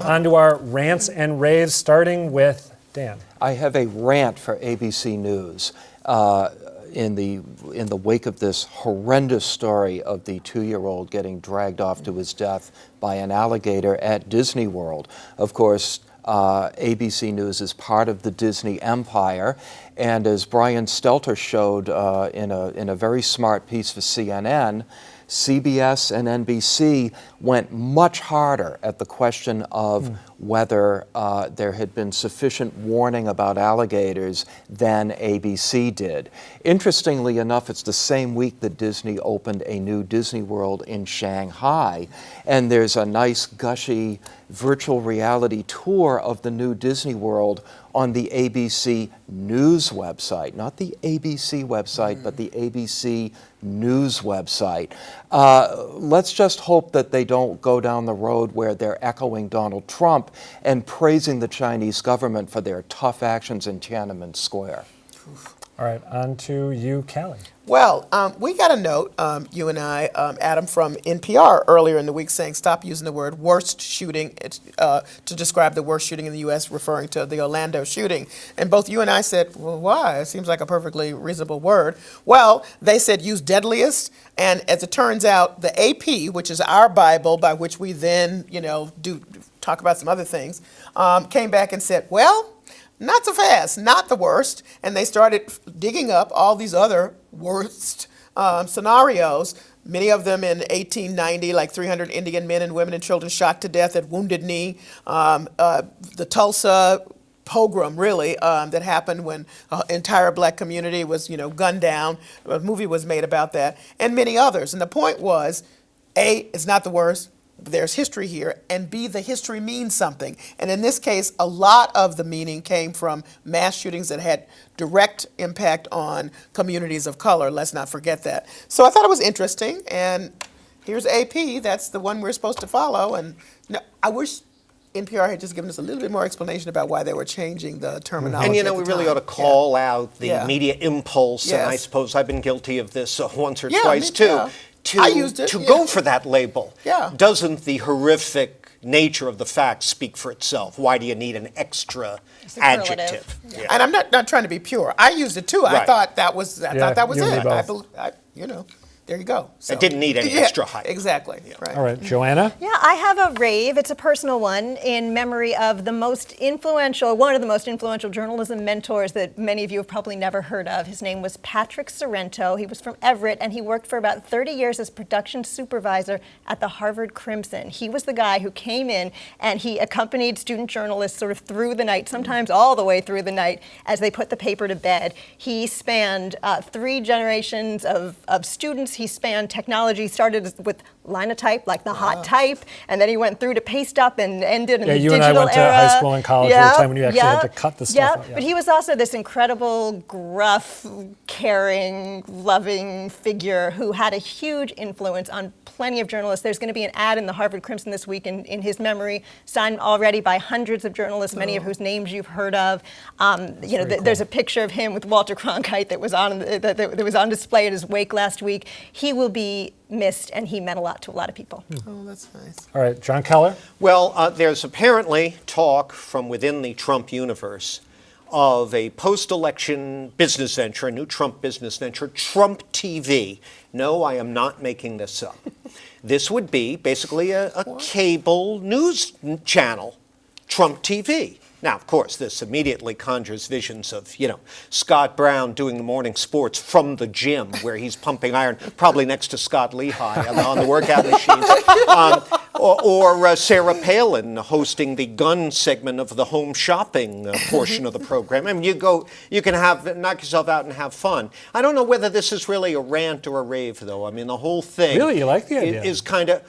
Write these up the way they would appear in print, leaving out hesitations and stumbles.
on to our rants and raves, starting with Dan. I have a rant for ABC News. In the wake of this horrendous story of the 2-year-old getting dragged off to his death by an alligator at Disney World. Of course, ABC News is part of the Disney empire, and as Brian Stelter showed in a very smart piece for CNN, CBS and NBC went much harder at the question of whether there had been sufficient warning about alligators than ABC did. Interestingly enough, it's the same week that Disney opened a new Disney World in Shanghai, and there's a nice gushy virtual reality tour of the new Disney World on the ABC News website, not the ABC website, but the ABC News website. Let's just hope that they don't go down the road where they're echoing Donald Trump and praising the Chinese government for their tough actions in Tiananmen Square. All right, on to you, Callie. Well, we got a note, you and I, Adam, from NPR earlier in the week saying stop using the word worst shooting to describe the worst shooting in the U.S., referring to the Orlando shooting. And both you and I said, well, why? It seems like a perfectly reasonable word. Well, they said use deadliest. And as it turns out, the AP, which is our Bible by which we then, do talk about some other things, came back and said, well, not so fast, not the worst. And they started digging up all these other worst scenarios, many of them in 1890, like 300 Indian men and women and children shot to death at Wounded Knee, the Tulsa pogrom, really, that happened when an entire black community was, gunned down. A movie was made about that, and many others. And the point was, A, it's not the worst. There's history here, and B, the history means something. And in this case, a lot of the meaning came from mass shootings that had direct impact on communities of color. Let's not forget that. So I thought it was interesting, and here's AP. That's the one we're supposed to follow. And I wish NPR had just given us a little bit more explanation about why they were changing the terminology. And we really ought to call out the media impulse, Yes. and I suppose I've been guilty of this once or Yeah, twice me too. too. I used it, to yeah. go for that label. Yeah. Doesn't the horrific nature of the facts speak for itself? Why do you need an extra adjective? Yeah. And I'm not trying to be pure. I used it too. I Right. thought that was it. both. There you go. So. It didn't need any extra hype. Exactly. Right. All right, Joanna? Yeah, I have a rave. It's a personal one in memory of one of the most influential journalism mentors that many of you have probably never heard of. His name was Patrick Sorrento. He was from Everett, and he worked for about 30 years as production supervisor at the Harvard Crimson. He was the guy who came in and he accompanied student journalists sort of through the night, sometimes all the way through the night, as they put the paper to bed. He spanned 3 generations of students. He spanned technology, started with linotype, like the hot type, and then he went through to paste up and ended in the digital era. Yeah, you and I went to high school and college at a time when you actually had to cut the stuff out. Yeah, but he was also this incredible, gruff, caring, loving figure who had a huge influence on plenty of journalists. There's going to be an ad in the Harvard Crimson this week in his memory, signed already by hundreds of journalists, many of whose names you've heard of. There's a picture of him with Walter Cronkite that was on display at his wake last week. He will be missed, and he meant a lot to a lot of people. Oh, that's nice. All right, John Keller? Well, there's apparently talk from within the Trump universe of a post-election business venture, a new Trump business venture, Trump TV. No, I am not making this up. This would be basically a cable news channel, Trump TV. Now, of course, this immediately conjures visions of, Scott Brown doing the morning sports from the gym where he's pumping iron, probably next to Scott Lehigh on the workout machines. Or Sarah Palin hosting the gun segment of the home shopping portion of the program. I mean, you can knock yourself out and have fun. I don't know whether this is really a rant or a rave, though. I mean, the whole thing Really? You like the idea? is kind of,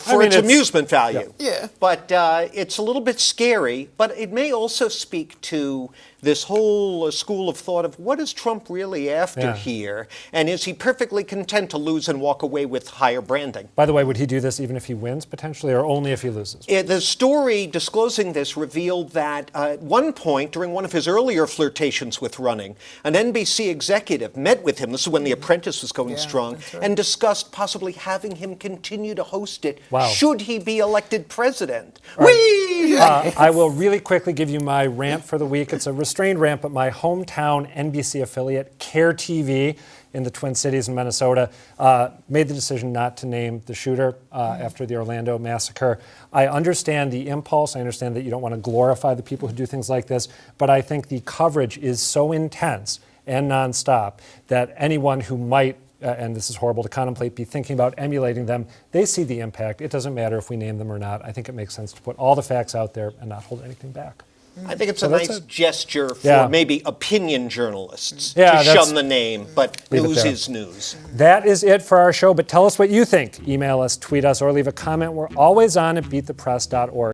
for its amusement value. Yeah. But it's a little bit scary, but it may also speak to this whole school of thought of what is Trump really after Yeah. here, and is he perfectly content to lose and walk away with higher branding? By the way, would he do this even if he wins potentially, or only if he loses? The story disclosing this revealed that at one point, during one of his earlier flirtations with running, an NBC executive met with him, this is when The Apprentice was going strong, that's right. and discussed possibly having him continue to host it Wow. should he be elected president. Whee! I will really quickly give you my rant for the week. It's a restrained rant, but my hometown NBC affiliate, Care TV, in the Twin Cities in Minnesota, made the decision not to name the shooter after the Orlando massacre. I understand the impulse. I understand that you don't want to glorify the people who do things like this, but I think the coverage is so intense and nonstop that anyone who might, and this is horrible to contemplate, be thinking about emulating them, they see the impact. It doesn't matter if we name them or not. I think it makes sense to put all the facts out there and not hold anything back. I think it's So a that's nice it. gesture for Yeah. maybe opinion journalists Yeah, to that's- shun the name, but Leave it news there. is news. That is it for our show, but tell us what you think. Email us, tweet us, or leave a comment. We're always on at beatthepress.org.